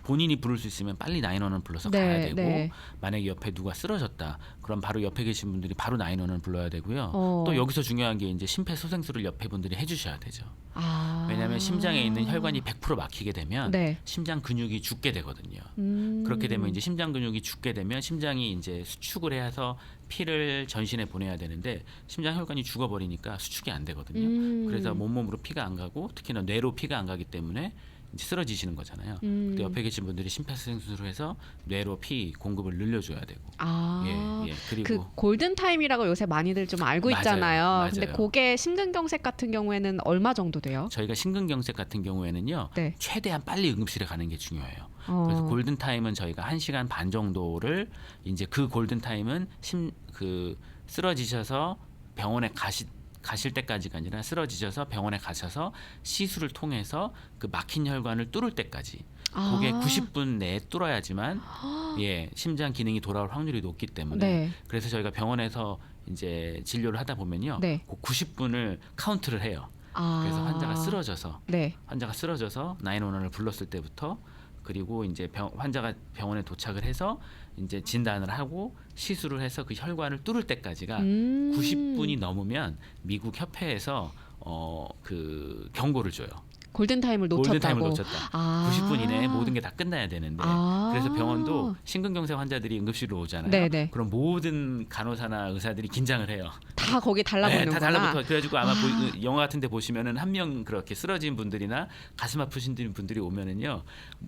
S2: 본인이 부를 수 있으면 빨리 911을 불러서
S1: 네,
S2: 가야 되고
S1: 네.
S2: 만약에 옆에 누가 쓰러졌다 그럼 바로 옆에 계신 분들이 바로 911을 불러야 되고요.
S1: 어.
S2: 또 여기서 중요한 게 이제 심폐소생술을 옆에 분들이 해주셔야 되죠.
S1: 아.
S2: 왜냐하면 심장에 있는 혈관이 100% 막히게 되면
S1: 네.
S2: 심장 근육이 죽게 되거든요.
S1: 음.
S2: 그렇게 되면 이제 심장 근육이 죽게 되면 심장이 이제 수축을 해서 피를 전신에 보내야 되는데 심장 혈관이 죽어버리니까 수축이 안 되거든요. 그래서 몸으로 피가 안 가고 특히나 뇌로 피가 안 가기 때문에 이제 쓰러지시는 거잖아요. 근데 옆에 계신 분들이 심폐소생술을 해서 뇌로 피 공급을 늘려줘야 되고.
S1: 아.
S2: 그리고
S1: 그 골든 타임이라고 요새 많이들 좀 알고
S2: 맞아요,
S1: 있잖아요.
S2: 맞아요.
S1: 근데 그게 심근경색 같은 경우에는 얼마 정도 돼요?
S2: 저희가 심근경색 같은 경우에는요.
S1: 네.
S2: 최대한 빨리 응급실에 가는 게 중요해요.
S1: 어.
S2: 그래서 골든 타임은 저희가 1시간 반 정도를 이제 그 골든 타임은 쓰러지셔서 병원에 가실 때까지가 아니라 쓰러지셔서 병원에 가셔서 시술을 통해서 그 막힌 혈관을 뚫을 때까지 그게 90분 내에 뚫어야지만 심장 기능이 돌아올 확률이 높기 때문에
S1: 네.
S2: 그래서 저희가 병원에서 이제 진료를 하다 보면요.
S1: 네.
S2: 그 90분을 카운트를 해요. 그래서 환자가 쓰러져서 911을 불렀을 때부터 그리고 이제 환자가 병원에 도착을 해서 이제 진단을 하고 시술을 해서 그 혈관을 뚫을 때까지가 90분이 넘으면 미국 협회에서 그 경고를 줘요.
S1: 골든타임을 놓쳤다고.
S2: 골든타임을 놓쳤다. 90분 이내에 모든 게 다 끝나야 되는데 그래서 병원도 심근경색 환자들이 응급실로 오잖아요.
S1: 네네.
S2: 그럼 모든 간호사나 의사들이 긴장을 해요.
S1: 다 거기 달라붙는구나.
S2: 다 달라붙어. 그래가지고 아마 영화 같은데 보시면은 한 명 그렇게 쓰러진 분들이나 가슴 아프신 분들이 오면은요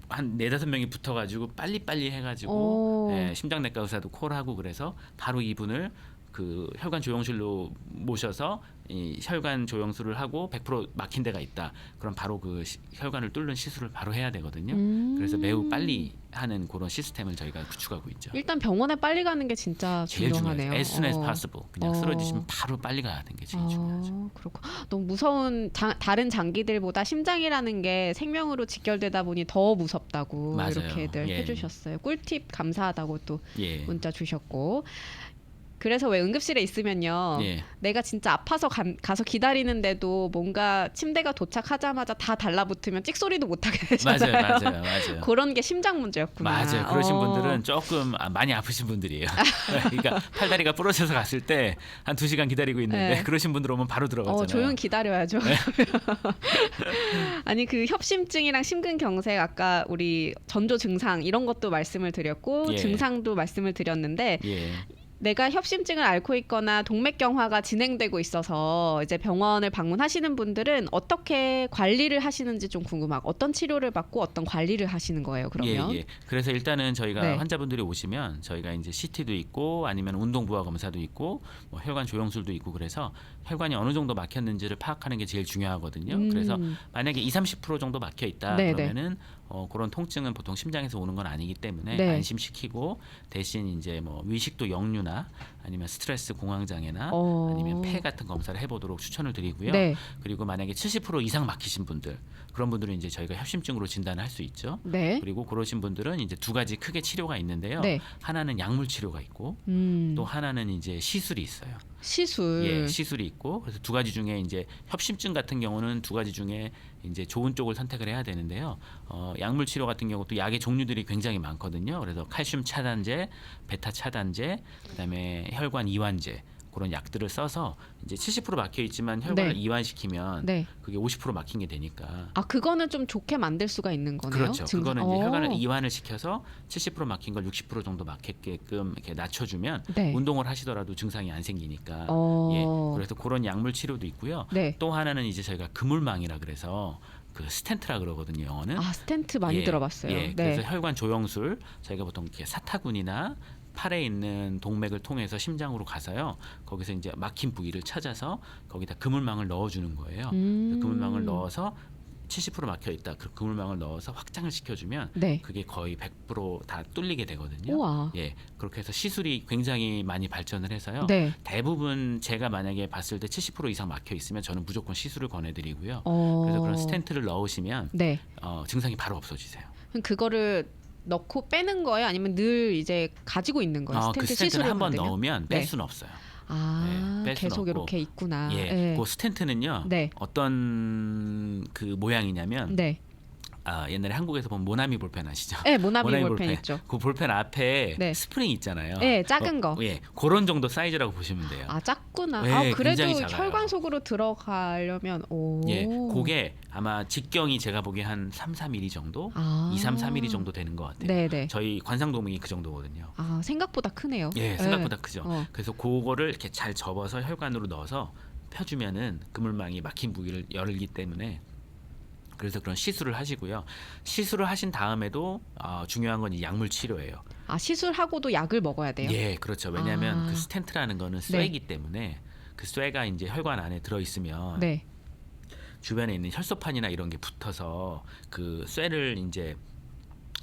S2: 한 4-5명이 붙어가지고 빨리빨리 해가지고 심장내과 의사도 콜하고 그래서 바로 이분을 그 혈관 조영실로 모셔서 이 혈관 조영술을 하고 100% 막힌 데가 있다. 그럼 바로 그 혈관을 뚫는 시술을 바로 해야 되거든요. 그래서 매우 빨리 하는 그런 시스템을 저희가 구축하고 있죠.
S1: 일단 병원에 빨리 가는 게 진짜
S2: 제일
S1: 중요하네요.
S2: 중요해요. As soon as possible. 그냥 쓰러지시면 바로 빨리 가야 되는 게 제일 중요하죠.
S1: 그렇고 너무 무서운 다른 장기들보다 심장이라는 게 생명으로 직결되다 보니 더 무섭다고
S2: 맞아요.
S1: 이렇게들 해주셨어요. 꿀팁 감사하다고 또 문자 주셨고. 그래서 왜 응급실에 있으면요. 내가 진짜 아파서 가서 기다리는데도 뭔가 침대가 도착하자마자 다 달라붙으면 찍소리도 못하게 되잖아요.
S2: 맞아요.
S1: 그런 게 심장 문제였구나.
S2: 맞아요. 그러신 분들은 조금 많이 아프신 분들이에요. 그러니까 팔다리가 부러져서 갔을 때 한 2시간 기다리고 있는데 그러신 분들 오면 바로 들어가잖아요.
S1: 조용히 기다려야죠. 아니 그 협심증이랑 심근경색 아까 우리 전조 증상 이런 것도 말씀을 드렸고 증상도 말씀을 드렸는데 내가 협심증을 앓고 있거나 동맥경화가 진행되고 있어서 이제 병원을 방문하시는 분들은 어떻게 관리를 하시는지 좀 궁금하고 어떤 치료를 받고 어떤 관리를 하시는 거예요, 그러면?
S2: 그래서 일단은 저희가 환자분들이 오시면 저희가 이제 CT도 있고 아니면 운동부하 검사도 있고 뭐 혈관 조영술도 있고 그래서 혈관이 어느 정도 막혔는지를 파악하는 게 제일 중요하거든요. 그래서 만약에 20-30% 정도 막혀 있다 그러면은 그런 통증은 보통 심장에서 오는 건 아니기 때문에 안심시키고 대신 이제 뭐 위식도 역류나 아니면 스트레스 공황 장애나 아니면 폐 같은 검사를 해보도록 추천을 드리고요. 그리고 만약에 70% 이상 막히신 분들 그런 분들은 이제 저희가 협심증으로 진단을 할 수 있죠. 그리고 그러신 분들은 이제 2가지 크게 치료가 있는데요. 하나는 약물 치료가 있고 또 하나는 이제 시술이 있어요. 시술이 있고 그래서 2가지 중에 이제 협심증 같은 경우는 2가지 중에 이제 좋은 쪽을 선택을 해야 되는데요. 약물 치료 같은 경우도 약의 종류들이 굉장히 많거든요. 그래서 칼슘 차단제, 베타 차단제, 그다음에 혈관 이완제 그런 약들을 써서 이제 70% 막혀 있지만 혈관을
S1: 네.
S2: 이완시키면
S1: 네.
S2: 그게 50% 막힌 게 되니까.
S1: 아 그거는 좀 좋게 만들 수가 있는 거네요.
S2: 그렇죠. 그거는 이제
S1: 어.
S2: 혈관을 이완을 시켜서 70% 막힌 걸 60% 정도 막게끔 이렇게 낮춰주면
S1: 네.
S2: 운동을 하시더라도 증상이 안 생기니까.
S1: 어.
S2: 예, 그래서 그런 약물 치료도 있고요.
S1: 네.
S2: 또 하나는 이제 저희가 그물망이라 그래서 그 스텐트라 그러거든요, 영어는.
S1: 아 스텐트 많이
S2: 예,
S1: 들어봤어요.
S2: 예,
S1: 네.
S2: 그래서 혈관 조영술 저희가 보통 이렇게 사타구니나 팔에 있는 동맥을 통해서 심장으로 가서요. 거기서 이제 막힌 부위를 찾아서 거기다 그물망을 넣어주는 거예요. 그물망을 넣어서 70% 막혀 있다. 그 그물망을 넣어서 확장을 시켜주면
S1: 네.
S2: 그게 거의 100%다 뚫리게 되거든요.
S1: 우와.
S2: 예, 그렇게 해서 시술이 굉장히 많이 발전을 해서요.
S1: 네.
S2: 대부분 제가 만약에 봤을 때 70% 이상 막혀 있으면 저는 무조건 시술을 권해드리고요.
S1: 어.
S2: 그래서 그런 스텐트를 넣으시면
S1: 네.
S2: 증상이 바로 없어지세요.
S1: 그럼 그거를 넣고 빼는 거예요? 아니면 늘 이제 가지고 있는 거예요? 스텐트
S2: 그 스텐트를
S1: 시술을
S2: 한번
S1: 받으면?
S2: 넣으면 뺄
S1: 네.
S2: 수는 없어요.
S1: 아
S2: 뺄 수는
S1: 계속
S2: 없고.
S1: 이렇게 있구나.
S2: 예,
S1: 네.
S2: 그 스텐트는요.
S1: 네.
S2: 어떤 그 모양이냐면
S1: 네.
S2: 옛날에 한국에서 본 모나미 볼펜 아시죠?
S1: 네, 모나미 볼펜 있죠.
S2: 그 볼펜 앞에
S1: 네.
S2: 스프링 있잖아요.
S1: 네, 작은 거.
S2: 예, 그런 정도 사이즈라고 보시면 돼요.
S1: 아 작구나.
S2: 네,
S1: 아
S2: 굉장히
S1: 그래도
S2: 작아요.
S1: 혈관 속으로 들어가려면 오.
S2: 예, 그게 아마 직경이 제가 보기에 한 3, 4mm 정도,
S1: 아.
S2: 2, 3, 4mm 정도 되는 것 같아요.
S1: 네네.
S2: 저희 관상동맥이 그 정도거든요.
S1: 아 생각보다 크네요.
S2: 예, 생각보다 크죠.
S1: 어.
S2: 그래서 그거를 이렇게 잘 접어서 혈관으로 넣어서 펴주면은 그물망이 막힌 부위를 열기 때문에 그래서 그런 시술을 하시고요. 시술을 하신 다음에도 중요한 건 이 약물 치료예요.
S1: 아 시술하고도 약을 먹어야 돼요?
S2: 예, 그렇죠. 왜냐하면
S1: 아.
S2: 그 스텐트라는 거는 쇠이기 때문에 그 쇠가 이제 혈관 안에 들어 있으면
S1: 네.
S2: 주변에 있는 혈소판이나 이런 게 붙어서 그 쇠를 이제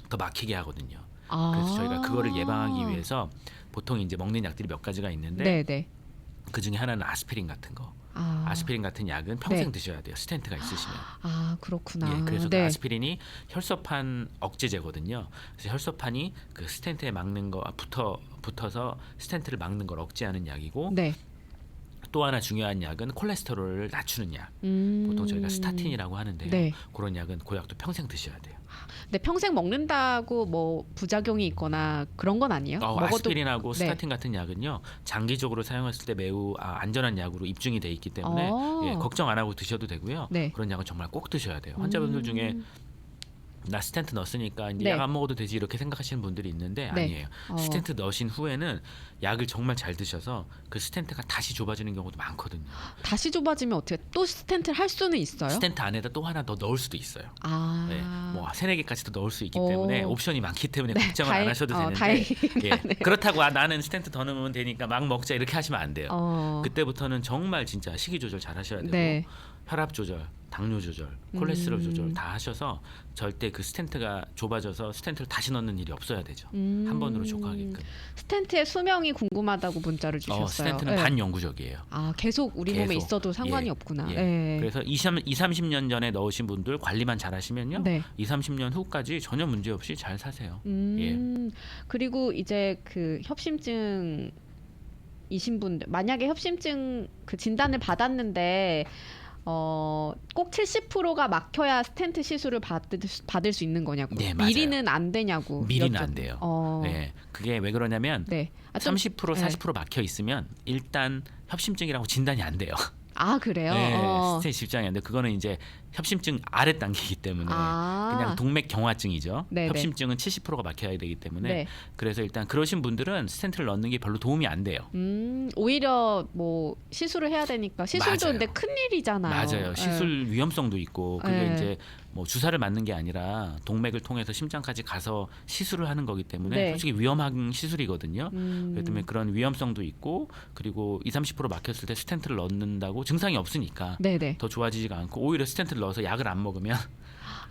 S2: 더 막히게 하거든요.
S1: 아.
S2: 그래서 저희가 그거를 예방하기 위해서 보통 이제 먹는 약들이 몇 가지가 있는데
S1: 네네.
S2: 그 중에 하나는 아스피린 같은 거.
S1: 아.
S2: 아스피린 같은 약은 평생
S1: 네.
S2: 드셔야 돼요. 스텐트가 있으시면.
S1: 아 그렇구나.
S2: 예, 그래서
S1: 네.
S2: 그 아스피린이 혈소판 억제제거든요. 그래서 혈소판이 그 스텐트에 막는 거 붙어서 스텐트를 막는 걸 억제하는 약이고
S1: 네.
S2: 또 하나 중요한 약은 콜레스테롤을 낮추는 약. 보통 저희가 스타틴이라고 하는데요.
S1: 네.
S2: 그런 약은 그 약도 평생 드셔야 돼요.
S1: 근데 평생 먹는다고 뭐 부작용이 있거나 그런 건 아니에요?
S2: 아스피린하고
S1: 네.
S2: 스타틴 같은 약은요 장기적으로 사용했을 때 매우 안전한 약으로 입증이 돼 있기 때문에 예, 걱정 안 하고 드셔도 되고요.
S1: 네.
S2: 그런 약은 정말 꼭 드셔야 돼요. 환자분들 중에 나 스텐트 넣었으니까 이제
S1: 네.
S2: 약 안 먹어도 되지 이렇게 생각하시는 분들이 있는데
S1: 네.
S2: 아니에요. 스텐트 넣으신 후에는 약을 정말 잘 드셔서 그 스텐트가 다시 좁아지는 경우도 많거든요.
S1: 다시 좁아지면 어떻게 또 스텐트를 할 수는 있어요?
S2: 스텐트 안에다 또 하나 더 넣을 수도 있어요.
S1: 아.
S2: 네, 뭐 3-4개까지도 넣을 수 있기
S1: 오.
S2: 때문에 옵션이 많기 때문에
S1: 네,
S2: 걱정을 안 하셔도 되는데
S1: 다행이네요.
S2: 예, 그렇다고 나는 스텐트 더 넣으면 되니까 막 먹자 이렇게 하시면 안 돼요. 그때부터는 정말 진짜 식이 조절 잘 하셔야 되고
S1: 네.
S2: 혈압 조절, 당뇨 조절, 콜레스테롤 조절 다 하셔서 절대 그 스텐트가 좁아져서 스텐트를 다시 넣는 일이 없어야 되죠. 한 번으로 족하게끔.
S1: 스텐트의 수명이 궁금하다고 문자를 주셨어요.
S2: 스텐트는
S1: 네.
S2: 반영구적이에요.
S1: 아 계속 우리 몸에
S2: 계속.
S1: 있어도 상관이
S2: 예,
S1: 없구나.
S2: 예.
S1: 네.
S2: 그래서 30년 전에 넣으신 분들 관리만 잘 하시면요.
S1: 네.
S2: 30년 후까지 전혀 문제 없이 잘 사세요. 예.
S1: 그리고 이제 그 협심증 이신 분들 만약에 협심증 그 진단을 받았는데 꼭 70%가 막혀야 스텐트 시술을 받을 수 있는 거냐고.
S2: 네, 맞아요.
S1: 미리는 안 되냐고.
S2: 미리는 안 돼요.
S1: 어.
S2: 네, 그게 왜 그러냐면
S1: 네. 좀-
S2: 30% 40% 막혀 있으면 일단 협심증이라고 진단이 안 돼요.
S1: 아 그래요?
S2: 네, 스텐트 집장이 안 돼. 그거는 이제 협심증 아래 단계이기 때문에 그냥 동맥 경화증이죠.
S1: 네네.
S2: 협심증은 70%가 막혀야 되기 때문에
S1: 네.
S2: 그래서 일단 그러신 분들은 스텐트를 넣는 게 별로 도움이 안 돼요.
S1: 오히려 뭐 시술을 해야 되니까 시술도
S2: 맞아요.
S1: 근데 큰 일이잖아요.
S2: 맞아요. 시술 위험성도 있고 그게
S1: 네.
S2: 이제 뭐 주사를 맞는 게 아니라 동맥을 통해서 심장까지 가서 시술을 하는 거기 때문에
S1: 네.
S2: 솔직히 위험한 시술이거든요. 그렇기 때문에 그런 위험성도 있고 그리고 20-30% 막혔을 때 스텐트를 넣는다고 증상이 없으니까
S1: 네네.
S2: 더 좋아지지가 않고 오히려 스텐트를 넣어서 약을 안 먹으면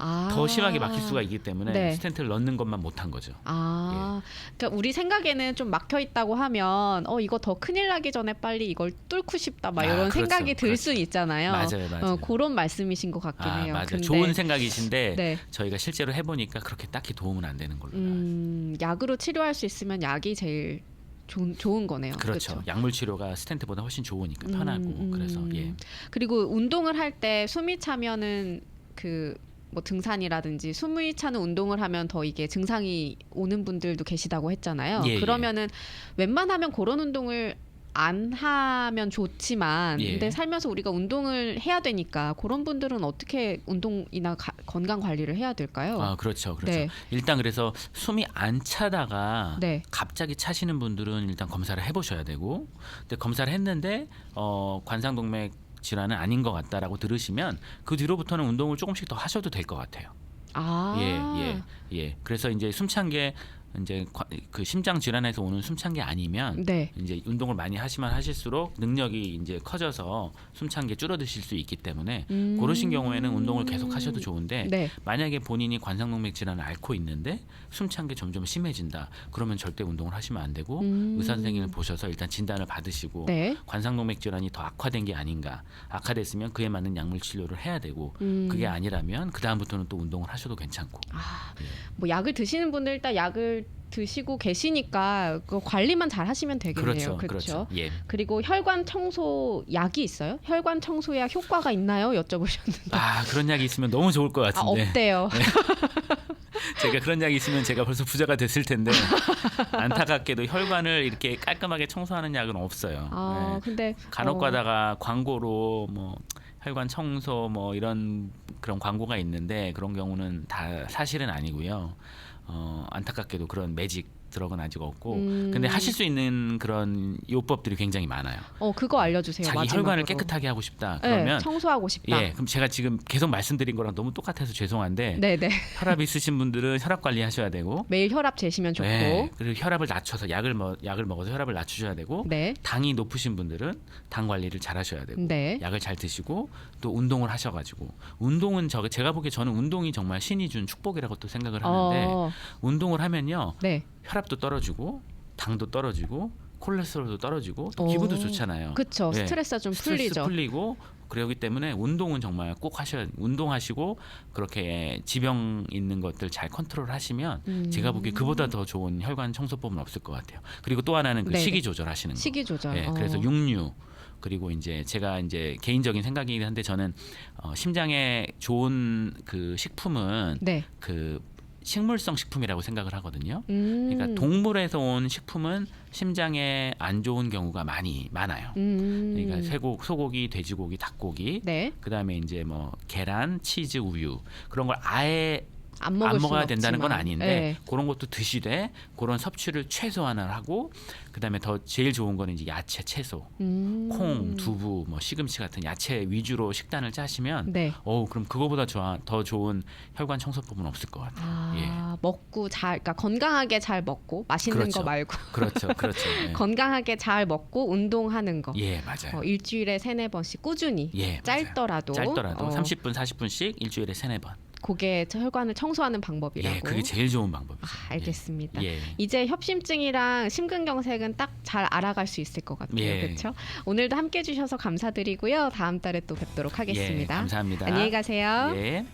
S1: 아.
S2: 더 심하게 막힐 수가 있기 때문에
S1: 네.
S2: 스텐트를 넣는 것만 못한 거죠.
S1: 그러니까 우리 생각에는 좀 막혀 있다고 하면 이거 더 큰일 나기 전에 빨리 이걸 뚫고 싶다 막 이런
S2: 그렇죠.
S1: 생각이 들
S2: 그렇죠.
S1: 수 있잖아요.
S2: 맞아요.
S1: 그런 말씀이신 것 같긴 해요.
S2: 맞아요.
S1: 근데
S2: 좋은 생각이신데
S1: 네.
S2: 저희가 실제로 해보니까 그렇게 딱히 도움은 안 되는 걸로 나와요.
S1: 약으로 치료할 수 있으면 약이 제일 좋은 거네요.
S2: 그렇죠.
S1: 그쵸?
S2: 약물 치료가 스텐트보다 훨씬 좋으니까 편하고 그래서 예.
S1: 그리고 운동을 할 때 숨이 차면은 그 뭐 등산이라든지 숨이 차는 운동을 하면 더 이게 증상이 오는 분들도 계시다고 했잖아요.
S2: 예,
S1: 그러면은 웬만하면 그런 운동을 안 하면 좋지만
S2: 예.
S1: 근데 살면서 우리가 운동을 해야 되니까 그런 분들은 어떻게 운동이나 건강 관리를 해야 될까요?
S2: 아, 그렇죠. 그렇죠.
S1: 네.
S2: 일단 그래서 숨이 안 차다가
S1: 네.
S2: 갑자기 차시는 분들은 일단 검사를 해보셔야 되고, 근데 검사를 했는데 관상동맥 질환은 아닌 것 같다라고 들으시면 그 뒤로부터는 운동을 조금씩 더 하셔도 될 것 같아요. 예. 그래서 이제 숨찬 게 이제 그 심장 질환에서 오는 숨찬 게 아니면
S1: 네.
S2: 이제 운동을 많이 하시면 하실수록 능력이 이제 커져서 숨찬 게 줄어드실 수 있기 때문에 그러신 경우에는 운동을 계속 하셔도 좋은데
S1: 네.
S2: 만약에 본인이 관상동맥 질환을 앓고 있는데 숨찬 게 점점 심해진다. 그러면 절대 운동을 하시면 안 되고 의사 선생님을 보셔서 일단 진단을 받으시고
S1: 네.
S2: 관상동맥 질환이 더 악화된 게 아닌가. 악화됐으면 그에 맞는 약물 치료를 해야 되고 그게 아니라면 그 다음부터는 또 운동을 하셔도 괜찮고.
S1: 뭐 약을 드시는 분들 일단 약을 드시고 계시니까 그 관리만 잘 하시면 되겠네요.
S2: 그렇죠. 예.
S1: 그리고 혈관 청소 약이 있어요? 혈관 청소약 효과가 있나요? 여쭤보셨는데.
S2: 아, 그런 약이 있으면 너무 좋을 것 같은데.
S1: 없대요.
S2: 제가 그런 약이 있으면 제가 벌써 부자가 됐을 텐데 안타깝게도 혈관을 이렇게 깔끔하게 청소하는 약은 없어요. 네.
S1: 근데
S2: 간혹 가다가 광고로 뭐 혈관 청소 뭐 이런 그런 광고가 있는데 그런 경우는 다 사실은 아니고요. 안타깝게도 그런 매직 드럭은 아직 없고 근데 하실 수 있는 그런 요법들이 굉장히 많아요.
S1: 그거 알려주세요.
S2: 자기
S1: 마지막으로.
S2: 혈관을 깨끗하게 하고 싶다. 그러면
S1: 청소하고 싶다.
S2: 예, 그럼 제가 지금 계속 말씀드린 거랑 너무 똑같아서 죄송한데
S1: 네네.
S2: 혈압 있으신 분들은 혈압 관리하셔야 되고
S1: 매일 혈압 재시면 좋고.
S2: 네, 그리고 혈압을 낮춰서 약을 먹어서 혈압을 낮추셔야 되고
S1: 네.
S2: 당이 높으신 분들은 당 관리를 잘 하셔야 되고
S1: 네.
S2: 약을 잘 드시고 또 운동을 하셔가지고 운동은 제가 보기에 저는 운동이 정말 신이 준 축복이라고 또 생각을 하는데 운동을 하면요
S1: 네.
S2: 혈압도 떨어지고 당도 떨어지고 콜레스테롤도 떨어지고 또 기분도 좋잖아요.
S1: 그렇죠.
S2: 네.
S1: 스트레스가 좀
S2: 스트레스
S1: 풀리죠.
S2: 풀리고 그러기 때문에 운동은 정말 꼭 운동하시고 그렇게 지병 있는 것들 잘 컨트롤 하시면 제가 보기에 그보다 더 좋은 혈관 청소법은 없을 것 같아요. 그리고 또 하나는 그
S1: 네네.
S2: 식이 조절하시는 거.
S1: 식이 조절.
S2: 네, 그래서 육류 그리고 이제 제가 이제 개인적인 생각이긴 한데 저는 심장에 좋은 그 식품은
S1: 네.
S2: 그 식물성 식품이라고 생각을 하거든요. 그러니까 동물에서 온 식품은 심장에 안 좋은 경우가 많아요. 그러니까 소고기, 돼지고기, 닭고기,
S1: 네.
S2: 그다음에 이제 뭐 계란, 치즈, 우유 그런 걸 아예
S1: 안
S2: 먹어야 된다는 건 아닌데
S1: 네.
S2: 그런 것도 드시되 그런 섭취를 최소한을 하고 그다음에 더 제일 좋은 거는 이제 야채, 채소, 콩, 두부, 뭐 시금치 같은 야채 위주로 식단을 짜시면
S1: 네.
S2: 그럼 그거보다 더 좋은 혈관 청소법은 없을 것 같아요. 예.
S1: 먹고 그러니까 건강하게 잘 먹고 맛있는
S2: 그렇죠.
S1: 거 말고
S2: 그렇죠. 예.
S1: 건강하게 잘 먹고 운동하는 거.
S2: 예, 맞아요.
S1: 일주일에 3-4번씩 꾸준히
S2: 예,
S1: 짧더라도
S2: 30분, 40분씩 일주일에 3-4번.
S1: 그게 혈관을 청소하는 방법이라고.
S2: 예, 그게 제일 좋은 방법이죠.
S1: 알겠습니다.
S2: 예.
S1: 이제 협심증이랑 심근경색은 딱 잘 알아갈 수 있을 것 같아요.
S2: 예.
S1: 그렇죠? 오늘도 함께 해주셔서 감사드리고요. 다음 달에 또 뵙도록 하겠습니다.
S2: 예, 감사합니다.
S1: 안녕히 가세요.
S2: 예.